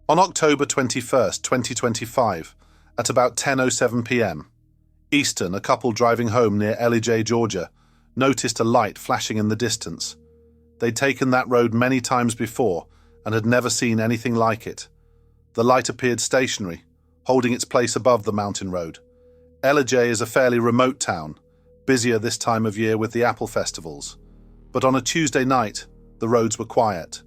On October 21st, 2025, at about 10:07 p.m., Easton, a couple driving home near Ellijay, Georgia, noticed a light flashing in the distance. They'd taken that road many times before and had never seen anything like it. The light appeared stationary, holding its place above the mountain road. Ellijay is a fairly remote town, busier this time of year with the apple festivals. But on a Tuesday night, the roads were quiet.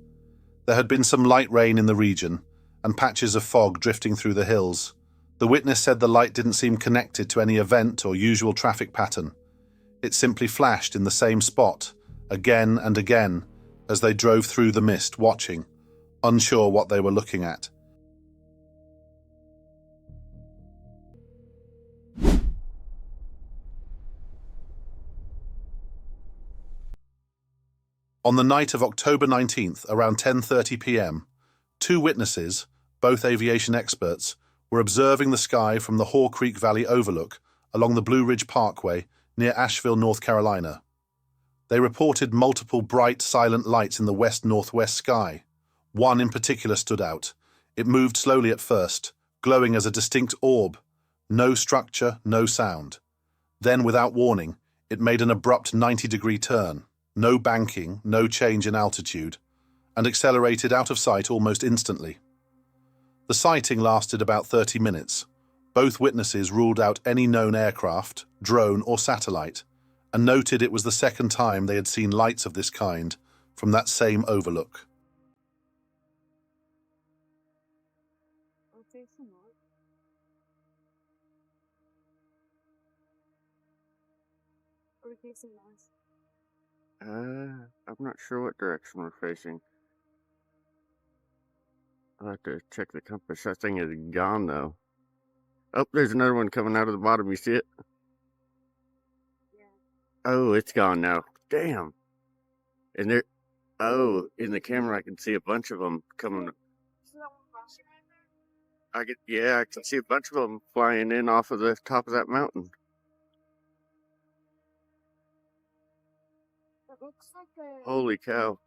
There had been some light rain in the region, and patches of fog drifting through the hills. The witness said the light didn't seem connected to any event or usual traffic pattern. It simply flashed in the same spot, again and again, as they drove through the mist, watching, unsure what they were looking at. On the night of October 19th, around 10:30 p.m., two witnesses, both aviation experts, were observing the sky from the Haw Creek Valley overlook along the Blue Ridge Parkway near Asheville, North Carolina. They reported multiple bright, silent lights in the west-northwest sky. One in particular stood out. It moved slowly at first, glowing as a distinct orb. No structure, no sound. Then, without warning, it made an abrupt 90-degree turn. No banking, no change in altitude, and accelerated out of sight almost instantly. The sighting lasted about 30 minutes. Both witnesses ruled out any known aircraft, drone or satellite, and noted it was the second time they had seen lights of this kind from that same overlook. I'm not sure what direction we're facing. I'll have to check the compass. That thing is gone, though. Oh, there's another one coming out of the bottom. You see it? Yeah. Oh, it's gone now. Damn. And there... Oh, in the camera I can see a bunch of them coming. So that one flashing right there? Yeah, I can see a bunch of them flying in off of the top of that mountain. It looks like a... Holy cow.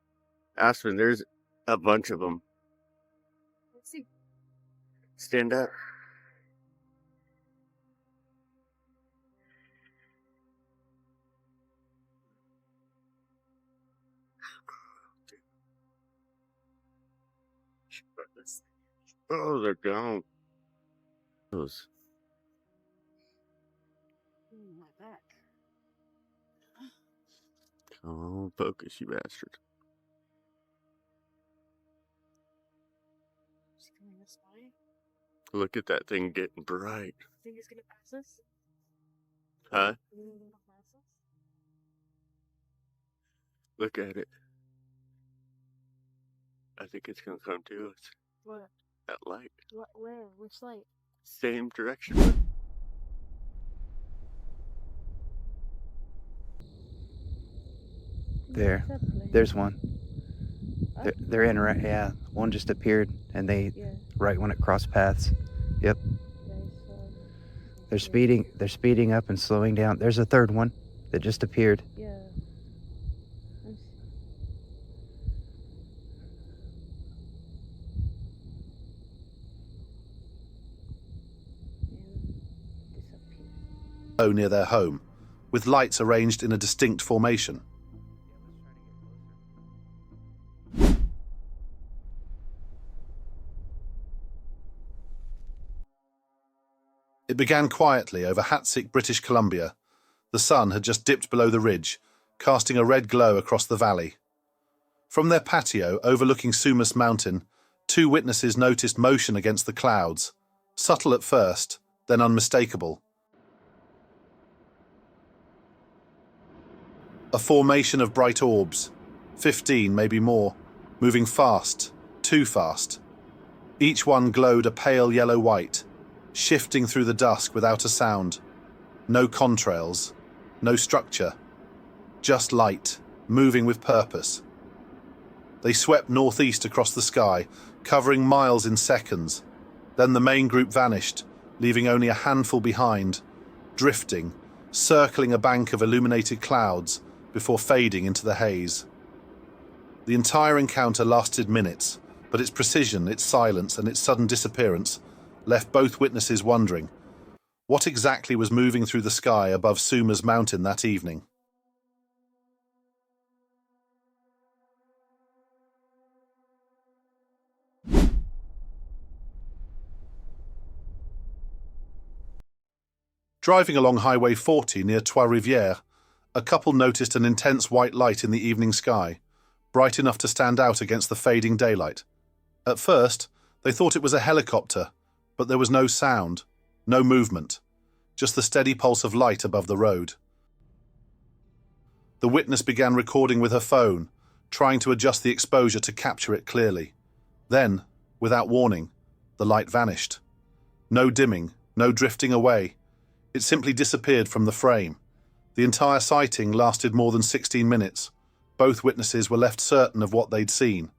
Aspen, there's a bunch of them. Let's see. Stand up. Oh, they're gone. Those. My back. Come on, focus, you bastard. Is it coming this way? Look at that thing getting bright. Think it's gonna pass us? Huh? Think it's gonna pass us? Look at it. I think it's gonna come to us. What? That light. What? Where? Which light? Same direction. There. There's one. They're in right. Yeah, one just appeared, and they right when it crossed paths. Yep. They're speeding. They're speeding up and slowing down. There's a third one that just appeared. Yeah. Near their home, with lights arranged in a distinct formation. It began quietly over Hatsick, British Columbia. The sun had just dipped below the ridge, casting a red glow across the valley. From their patio overlooking Sumas Mountain, two witnesses noticed motion against the clouds, subtle at first, then unmistakable. A formation of bright orbs, 15, maybe more, moving fast, too fast. Each one glowed a pale yellow-white, shifting through the dusk without a sound. No contrails, no structure, just light, moving with purpose. They swept northeast across the sky, covering miles in seconds. Then the main group vanished, leaving only a handful behind, drifting, circling a bank of illuminated clouds before fading into the haze. The entire encounter lasted minutes, but its precision, its silence, and its sudden disappearance left both witnesses wondering what exactly was moving through the sky above Suma's mountain that evening. Driving along Highway 40 near Trois-Rivières, a couple noticed an intense white light in the evening sky, bright enough to stand out against the fading daylight. At first, they thought it was a helicopter, but there was no sound, no movement, just the steady pulse of light above the road. The witness began recording with her phone, trying to adjust the exposure to capture it clearly. Then, without warning, the light vanished. No dimming, no drifting away. It simply disappeared from the frame. The entire sighting lasted more than 16 minutes. Both witnesses were left certain of what they'd seen,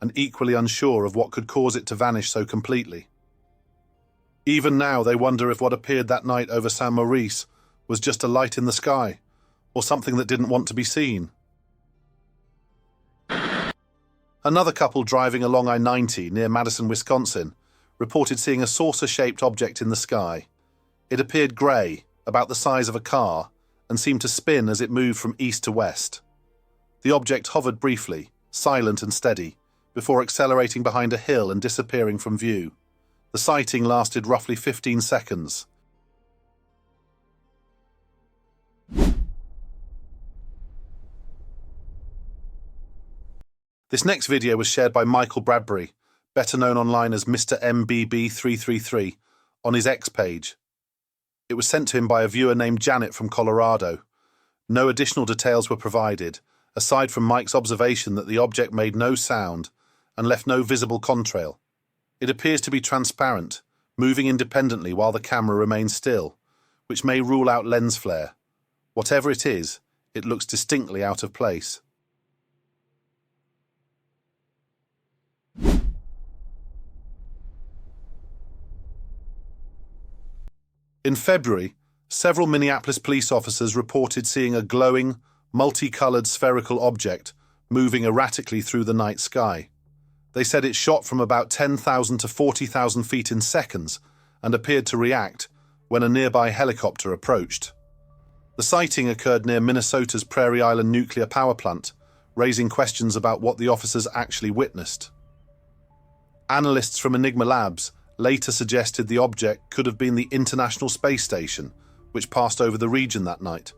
and equally unsure of what could cause it to vanish so completely. Even now, they wonder if what appeared that night over Saint-Maurice was just a light in the sky, or something that didn't want to be seen. Another couple driving along I-90 near Madison, Wisconsin, reported seeing a saucer-shaped object in the sky. It appeared grey, about the size of a car, and seemed to spin as it moved from east to west. The object hovered briefly, silent and steady, before accelerating behind a hill and disappearing from view. The sighting lasted roughly 15 seconds. This next video was shared by Michael Bradbury, better known online as Mr. MBB333, on his X page. It was sent to him by a viewer named Janet from Colorado. No additional details were provided, aside from Mike's observation that the object made no sound and left no visible contrail. It appears to be transparent, moving independently while the camera remains still, which may rule out lens flare. Whatever it is, it looks distinctly out of place. In February, several Minneapolis police officers reported seeing a glowing, multicolored spherical object moving erratically through the night sky. They said it shot from about 10,000 to 40,000 feet in seconds and appeared to react when a nearby helicopter approached. The sighting occurred near Minnesota's Prairie Island nuclear power plant, raising questions about what the officers actually witnessed. Analysts from Enigma Labs later suggested the object could have been the International Space Station, which passed over the region that night.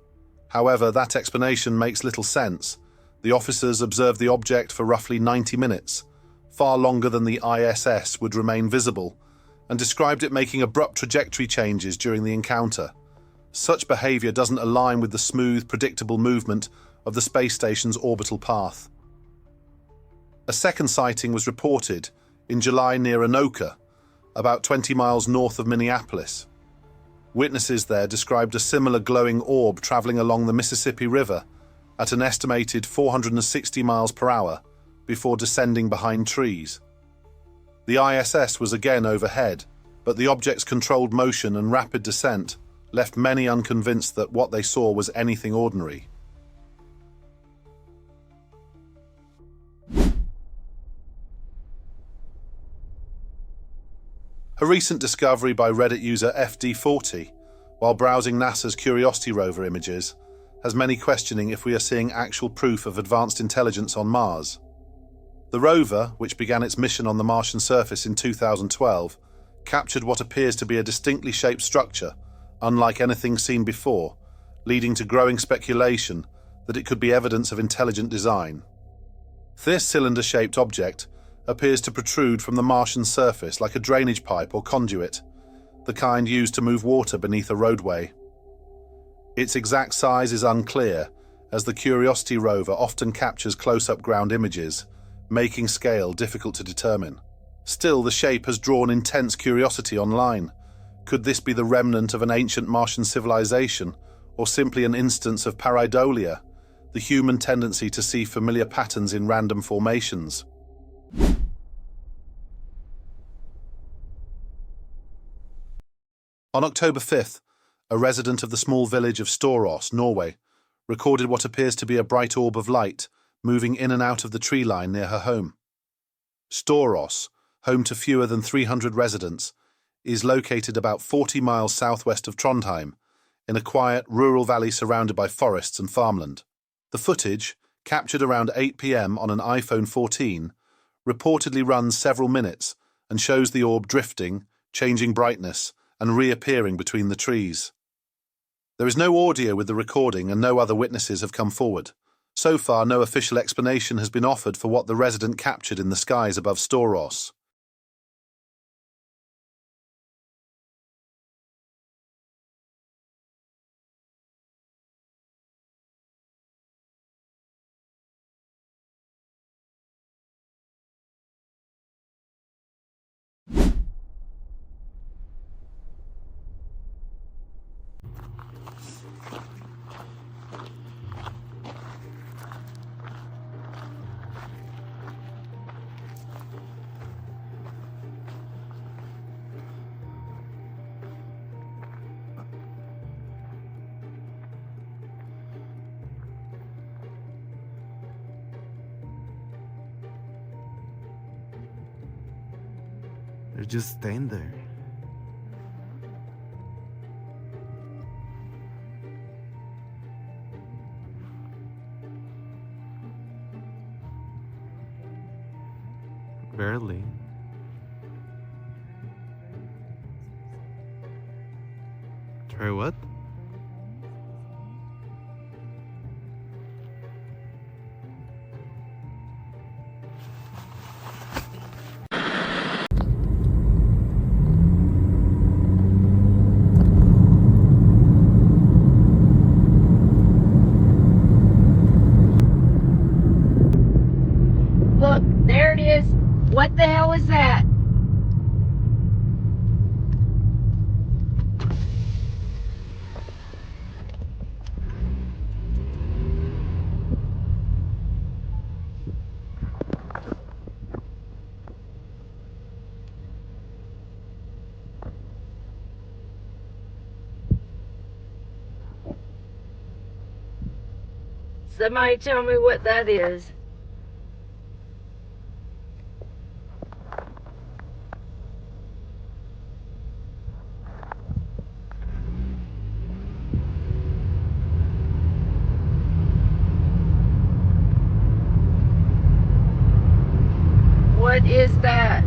However, that explanation makes little sense. The officers observed the object for roughly 90 minutes, far longer than the ISS would remain visible, and described it making abrupt trajectory changes during the encounter. Such behavior doesn't align with the smooth, predictable movement of the space station's orbital path. A second sighting was reported in July near Anoka, about 20 miles north of Minneapolis. Witnesses there described a similar glowing orb traveling along the Mississippi River at an estimated 460 miles per hour before descending behind trees. The ISS was again overhead, but the object's controlled motion and rapid descent left many unconvinced that what they saw was anything ordinary. A recent discovery by Reddit user FD40, while browsing NASA's Curiosity rover images, has many questioning if we are seeing actual proof of advanced intelligence on Mars. The rover, which began its mission on the Martian surface in 2012, captured what appears to be a distinctly shaped structure, unlike anything seen before, leading to growing speculation that it could be evidence of intelligent design. This cylinder-shaped object appears to protrude from the Martian surface like a drainage pipe or conduit, the kind used to move water beneath a roadway. Its exact size is unclear, as the Curiosity rover often captures close-up ground images, making scale difficult to determine. Still, the shape has drawn intense curiosity online. Could this be the remnant of an ancient Martian civilization, or simply an instance of pareidolia, the human tendency to see familiar patterns in random formations? On October 5th, a resident of the small village of Storås, Norway, recorded what appears to be a bright orb of light moving in and out of the tree line near her home. Storås, home to fewer than 300 residents, is located about 40 miles southwest of Trondheim, in a quiet, rural valley surrounded by forests and farmland. The footage, captured around 8 p.m. on an iPhone 14, reportedly runs several minutes and shows the orb drifting, changing brightness, and reappearing between the trees. There is no audio with the recording and no other witnesses have come forward. So far, no official explanation has been offered for what the resident captured in the skies above Storås. They're just staying there. Barely. Try what? Look, there it is. What the hell is that? Somebody tell me what that is. What is that?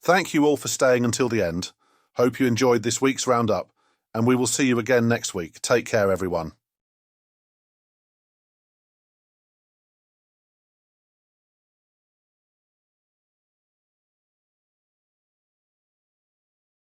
Thank you all for staying until the end. Hope you enjoyed this week's Roundup, and we will see you again next week. Take care, everyone.